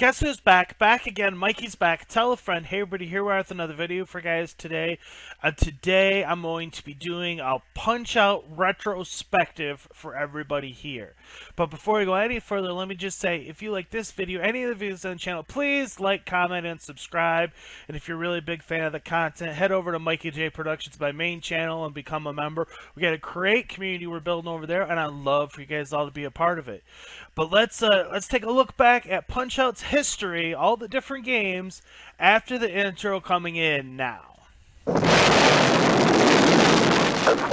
guess who's back? Back again. Mikey's back. Tell a friend. Hey, everybody, here we are with another video for guys today. Today, I'm going to be doing a Punch-Out retrospective for everybody here. But before we go any further, let me just say, if you like this video, any of the videos on the channel, please like, comment, and subscribe. And if you're a really big fan of the content, head over to Mikey J Productions, my main channel, and become a member. We got a great community we're building over there, and I'd love for you guys all to be a part of it. But let's take a look back at Punch-Out's history, all the different games, after the intro coming in now. It's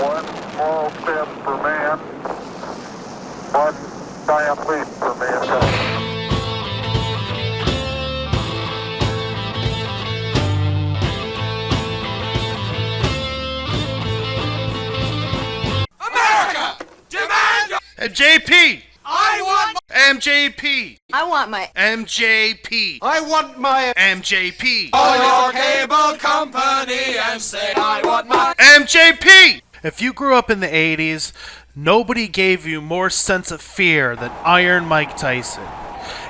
one small step for man, one giant leap for mankind. America! Demand your JP! I want MJP! I want my MJP! I want my MJP! Call your cable company and say I want my MJP! If you grew up in the 80s, nobody gave you more sense of fear than Iron Mike Tyson.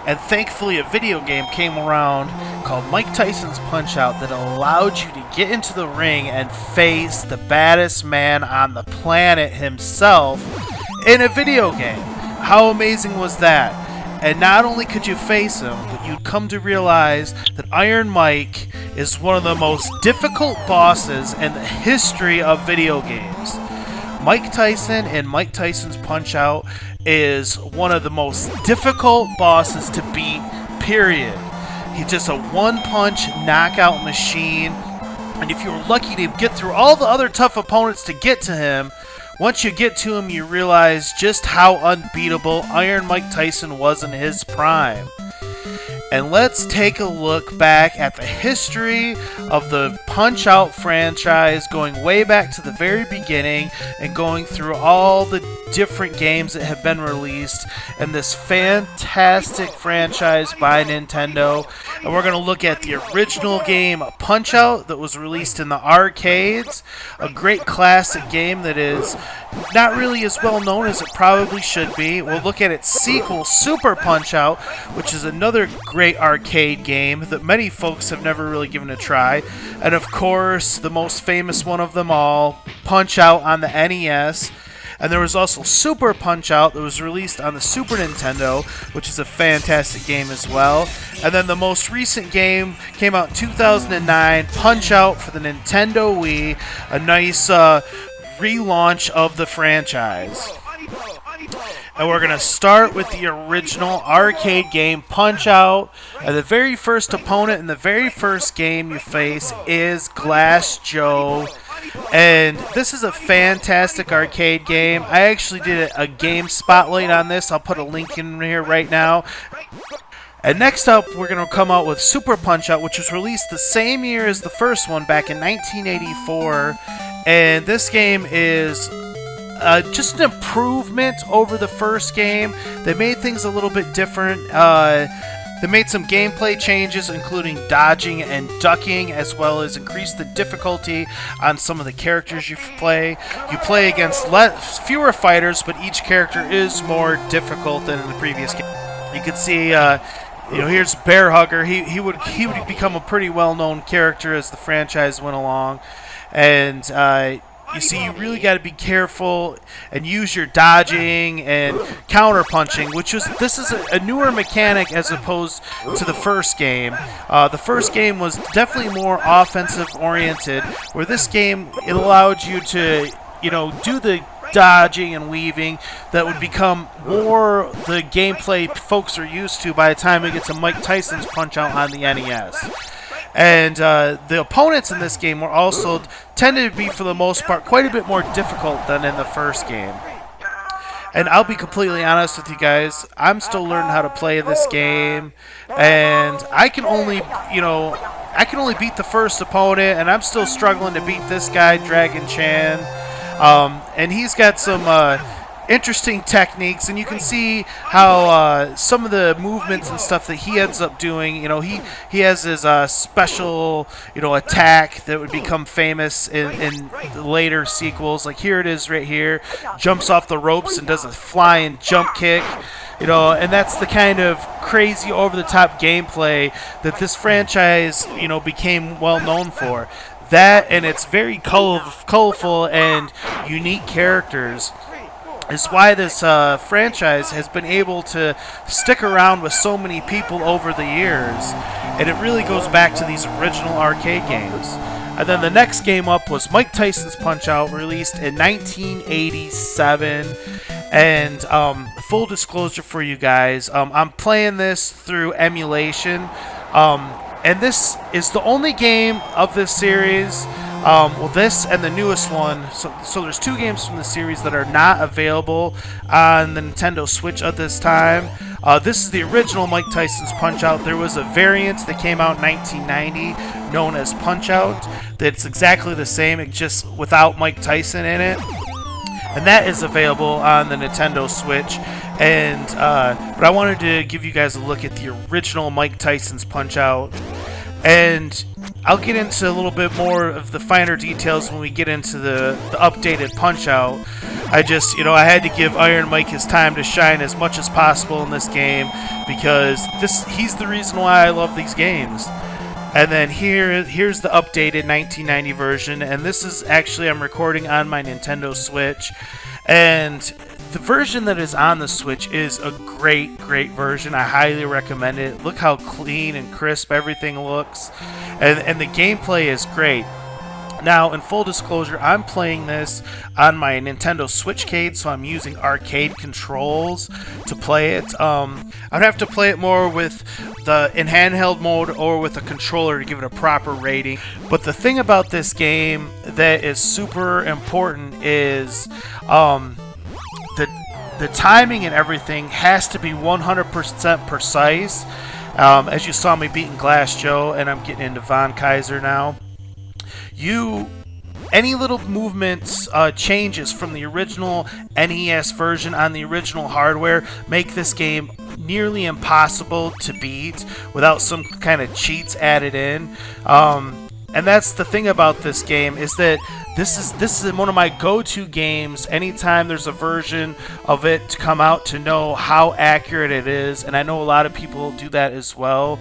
And thankfully a video game came around called Mike Tyson's Punch-Out that allowed you to get into the ring and face the baddest man on the planet himself in a video game. How amazing was that? And not only could you face him, but you'd come to realize that Iron Mike is one of the most difficult bosses in the history of video games. Mike Tyson and Mike Tyson's Punch-Out is one of the most difficult bosses to beat, period. He's just a one-punch knockout machine, and if you were lucky to get through all the other tough opponents to get to him, once you get to him, you realize just how unbeatable Iron Mike Tyson was in his prime. And let's take a look back at the history of the Punch-Out franchise, going way back to the very beginning and going through all the different games that have been released in this fantastic franchise by Nintendo. And we're going to look at the original game Punch-Out that was released in the arcades, a great classic game that is not really as well known as it probably should be. We'll look at its sequel, Super Punch-Out, which is another great arcade game that many folks have never really given a try. And of course, the most famous one of them all, Punch-Out on the NES. And there was also Super Punch-Out that was released on the Super Nintendo, which is a fantastic game as well. And then the most recent game came out in 2009, Punch-Out for the Nintendo Wii, a nice relaunch of the franchise. And we're going to start with the original arcade game Punch-Out. And the very first opponent in the very first game you face is Glass Joe. And this is a fantastic arcade game. I actually did a game spotlight on this. I'll put a link in here right now. And next up, we're going to come out with Super Punch-Out, which was released the same year as the first one, back in 1984. And this game is just an improvement over the first game. They made things a little bit different. They made some gameplay changes, including dodging and ducking, as well as increased the difficulty on some of the characters you play. You play against fewer fighters, but each character is more difficult than in the previous game. You can see, here's Bear Hugger. He would become a pretty well-known character as the franchise went along, and you see, you really got to be careful and use your dodging and counter punching, this is a newer mechanic as opposed to the first game. The first game was definitely more offensive oriented, where this game, it allowed you to, do the dodging and weaving that would become more the gameplay folks are used to by the time we get to Mike Tyson's Punch-Out on the NES. And the opponents in this game were also tended to be, for the most part, quite a bit more difficult than in the first game. And I'll be completely honest with you guys, I'm still learning how to play this game, and I can only beat the first opponent, and I'm still struggling to beat this guy, Dragon Chan. And he's got some interesting techniques, and you can see how some of the movements and stuff that he ends up doing. You know, he has his special, you know, attack that would become famous in the later sequels. Like here it is right here, jumps off the ropes and does a flying jump kick. You know, and that's the kind of crazy over-the-top gameplay that this franchise, you know, became well known for. That, and it's very colorful and unique characters, is why this franchise has been able to stick around with so many people over the years. And it really goes back to these original arcade games. And then the next game up was Mike Tyson's Punch-Out!, released in 1987. And full disclosure for you guys, I'm playing this through emulation. And this is the only game of this series, well, this and the newest one. So there's two games from the series that are not available on the Nintendo Switch at this time. This is the original Mike Tyson's Punch-Out! There was a variant that came out in 1990 known as Punch-Out! That's exactly the same, just without Mike Tyson in it. And that is available on the Nintendo Switch. And but I wanted to give you guys a look at the original Mike Tyson's Punch-Out!. And I'll get into a little bit more of the finer details when we get into the updated Punch-Out!. I just, you know, I had to give Iron Mike his time to shine as much as possible in this game, because he's the reason why I love these games. And then here's the updated 1990 version, and this is actually, I'm recording on my Nintendo Switch, and the version that is on the Switch is a great version. I highly recommend it. Look how clean and crisp everything looks, and the gameplay is great. Now, in full disclosure, I'm playing this on my Nintendo Switchcade, so I'm using arcade controls to play it. I'd have to play it more with in handheld mode or with a controller to give it a proper rating. But the thing about this game that is super important is the timing and everything has to be 100% precise. As you saw me beating Glass Joe, and I'm getting into Von Kaiser now. Any little movements, changes from the original NES version on the original hardware make this game nearly impossible to beat without some kind of cheats added in. And that's the thing about this game, is that this is one of my go-to games anytime there's a version of it to come out, to know how accurate it is, and I know a lot of people do that as well.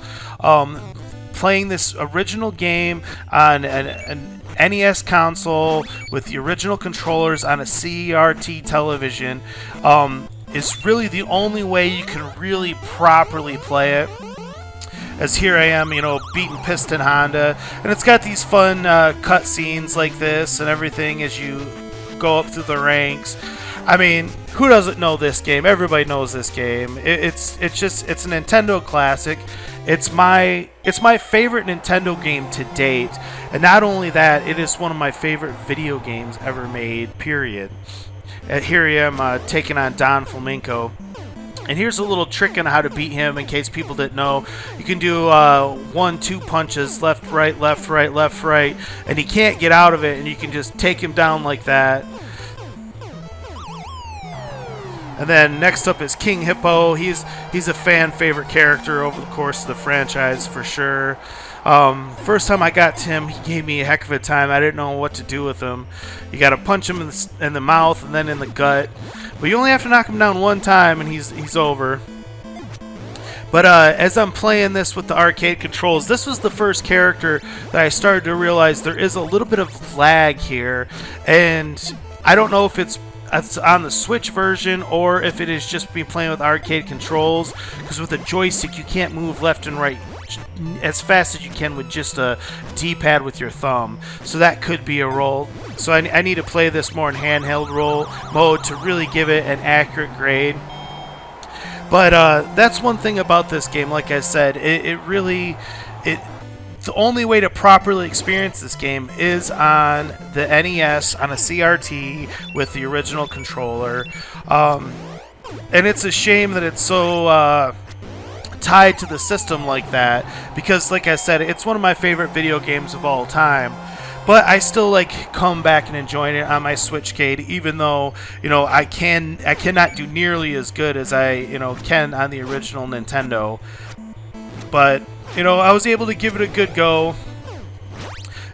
Playing this original game on an NES console with the original controllers on a CRT television is really the only way you can really properly play it. As here I am, you know, beating Piston Honda, and it's got these fun cutscenes like this and everything as you go up through the ranks. I mean, who doesn't know this game? Everybody knows this game. It's a Nintendo classic. It's my favorite Nintendo game to date, and not only that, it is one of my favorite video games ever made, period. Here I am taking on Don Flamenco. And here's a little trick on how to beat him in case people didn't know. You can do 1-2 punches, left, right, left, right, left, right, and he can't get out of it, and you can just take him down like that. And then next up is King Hippo. He's a fan favorite character over the course of the franchise for sure. First time I got to him, he gave me a heck of a time. I didn't know what to do with him. You got to punch him in the mouth and then in the gut. But you only have to knock him down one time and he's over. But as I'm playing this with the arcade controls, this was the first character that I started to realize there is a little bit of lag here. And I don't know if it's on the Switch version or if it is just me playing with arcade controls, because with a joystick you can't move left and right as fast as you can with just a D-pad with your thumb. So that could be a roll. So I need to play this more in handheld roll mode to really give it an accurate grade. But that's one thing about this game. Like I said, the only way to properly experience this game is on the NES on a CRT with the original controller. And it's a shame that it's so tied to the system like that, because like I said, it's one of my favorite video games of all time. but I still like come back and enjoying it on my Switchcade, even though I cannot do nearly as good as I can on the original Nintendo. But I was able to give it a good go,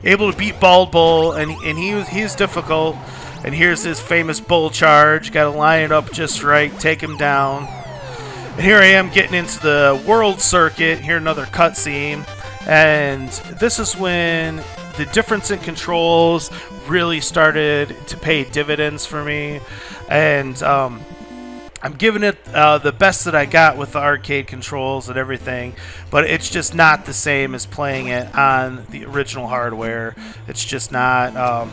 able to beat Bald Bull, and he's difficult. And here's his famous bull charge. Got to line it up just right, take him down. And here I am getting into the world circuit. Here another cutscene, and this is when the difference in controls really started to pay dividends for me. And I'm giving it the best that I got with the arcade controls and everything, but it's just not the same as playing it on the original hardware. It's just not.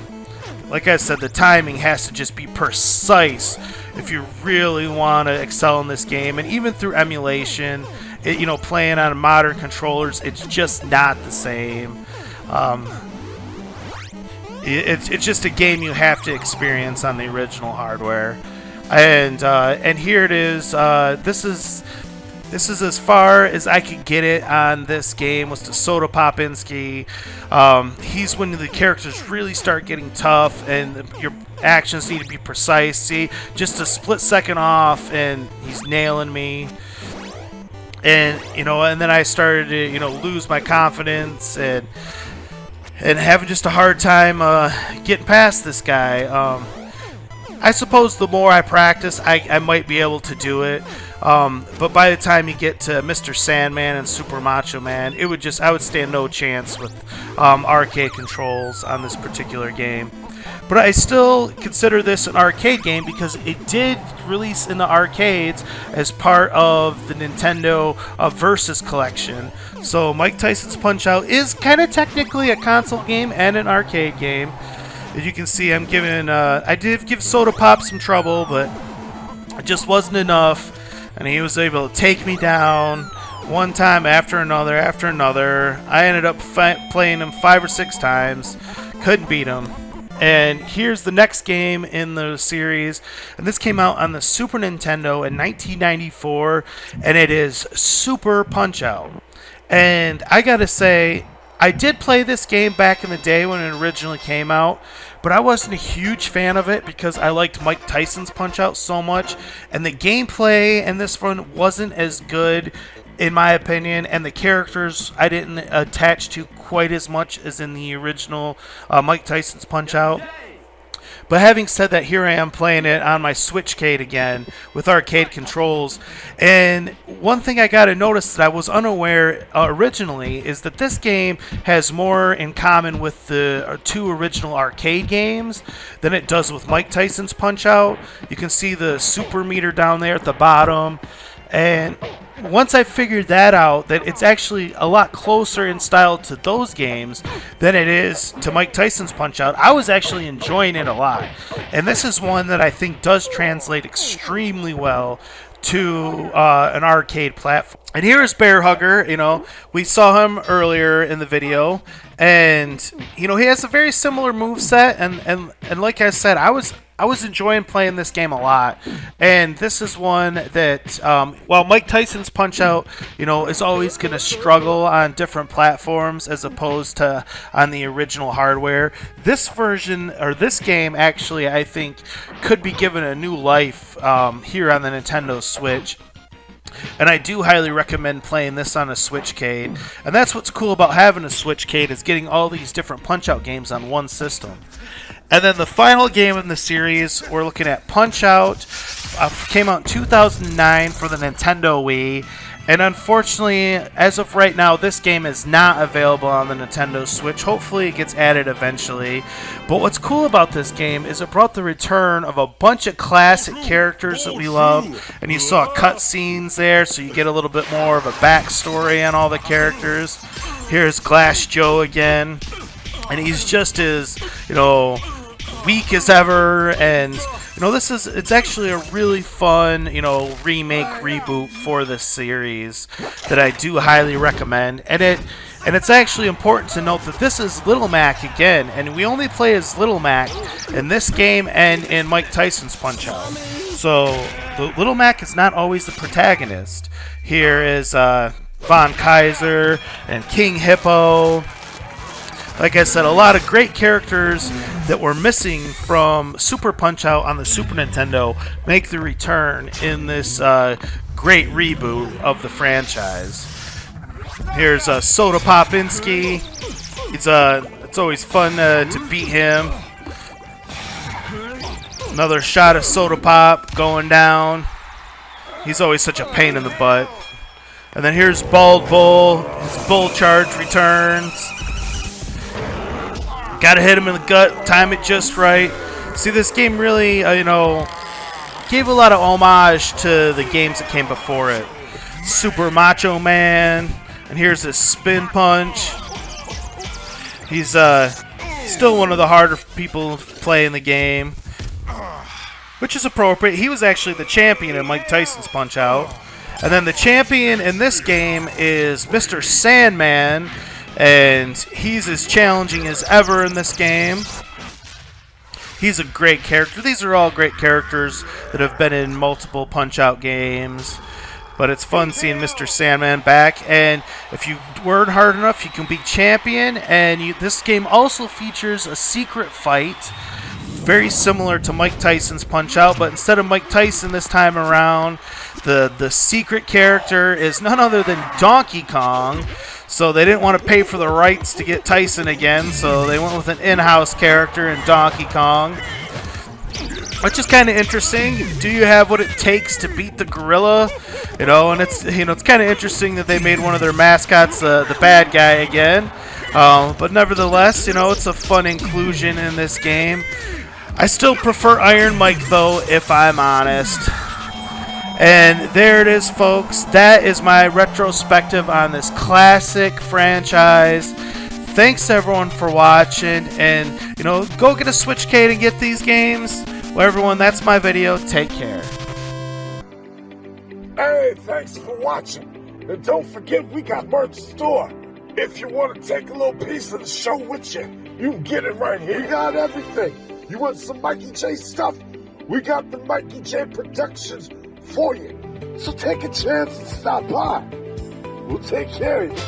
Like I said, the timing has to just be precise if you really want to excel in this game. And even through emulation, playing on modern controllers, it's just not the same. It's just a game you have to experience on the original hardware. And here it is. This is as far as I could get it on this game, was to Soda Popinski. He's when the characters really start getting tough and your actions need to be precise. See, just a split second off and he's nailing me. And and then I started to lose my confidence and having just a hard time getting past this guy. I suppose the more I practice, I might be able to do it. But by the time you get to Mr. Sandman and Super Macho Man, I would stand no chance with arcade controls on this particular game. But I still consider this an arcade game because it did release in the arcades as part of the Nintendo Versus collection. So Mike Tyson's Punch-Out is kind of technically a console game and an arcade game. As you can see, I'm giving. I did give Soda Pop some trouble, but it just wasn't enough. And he was able to take me down one time after another after another. I ended up playing him 5 or 6 times. Couldn't beat him. And here's the next game in the series. And this came out on the Super Nintendo in 1994. And it is Super Punch-Out. And I gotta say, I did play this game back in the day when it originally came out, but I wasn't a huge fan of it because I liked Mike Tyson's Punch-Out so much, and the gameplay in this one wasn't as good, in my opinion, and the characters I didn't attach to quite as much as in the original Mike Tyson's Punch-Out. But having said that, here I am playing it on my Switchcade again with arcade controls. And one thing I got to notice that I was unaware originally is that this game has more in common with the 2 original arcade games than it does with Mike Tyson's Punch-Out. You can see the super meter down there at the bottom. And once I figured that out, that it's actually a lot closer in style to those games than it is to Mike Tyson's Punch-Out, I was actually enjoying it a lot. And this is one that I think does translate extremely well to an arcade platform. And here is Bear Hugger. We saw him earlier in the video, and he has a very similar moveset. And like I said, I was enjoying playing this game a lot. And this is one that, while Mike Tyson's Punch-Out, is always going to struggle on different platforms as opposed to on the original hardware, this version, or this game, actually, I think, could be given a new life here on the Nintendo Switch. And I do highly recommend playing this on a Switchcade. And that's what's cool about having a Switchcade, is getting all these different Punch-Out games on one system. And then the final game in the series, we're looking at Punch-Out. Came out in 2009 for the Nintendo Wii. And unfortunately, as of right now, this game is not available on the Nintendo Switch. Hopefully it gets added eventually. But what's cool about this game is it brought the return of a bunch of classic characters that we love. And you saw cutscenes there, so you get a little bit more of a backstory on all the characters. Here's Glass Joe again. And he's just as, weak as ever. And it's actually a really fun, remake, reboot for this series that I do highly recommend. And it's actually important to note that this is Little Mac again, and we only play as Little Mac in this game and in Mike Tyson's Punch-Out. So the Little Mac is not always the protagonist. Here is Von Kaiser and King Hippo. Like I said, a lot of great characters that were missing from Super Punch-Out on the Super Nintendo make the return in this great reboot of the franchise. Here's Soda Popinski. It's always fun to beat him. Another shot of Soda Pop going down. He's always such a pain in the butt. And then here's Bald Bull. His Bull Charge returns. Gotta hit him in the gut, time it just right. See, this game really, gave a lot of homage to the games that came before it. Super Macho Man. And here's his Spin Punch. He's still one of the harder people to play in the game, which is appropriate. He was actually the champion in Mike Tyson's Punch-Out. And then the champion in this game is Mr. Sandman, and he's as challenging as ever in this game. He's a great character. These are all great characters that have been in multiple Punch-Out games. But it's fun seeing Mr. Sandman back, and if you work hard enough, you can be champion. And this game also features a secret fight, very similar to Mike Tyson's Punch-Out, but instead of Mike Tyson this time around, the secret character is none other than Donkey Kong. So they didn't want to pay for the rights to get Tyson again, so they went with an in-house character in Donkey Kong. Which is kind of interesting. Do you have what it takes to beat the gorilla? And it's it's kind of interesting that they made one of their mascots the bad guy again. But nevertheless, it's a fun inclusion in this game. I still prefer Iron Mike though, if I'm honest. And there it is, folks. That is my retrospective on this classic franchise. Thanks everyone for watching, and go get a Switchcade and get these games. Well, everyone, that's my video. Take care. Hey, thanks for watching. And don't forget, we got merch store. If you want to take a little piece of the show with you, you can get it right here. We got everything. You want some Mikey J stuff? We got the Mikey J Productions for you. So take a chance and stop by. We'll take care of you.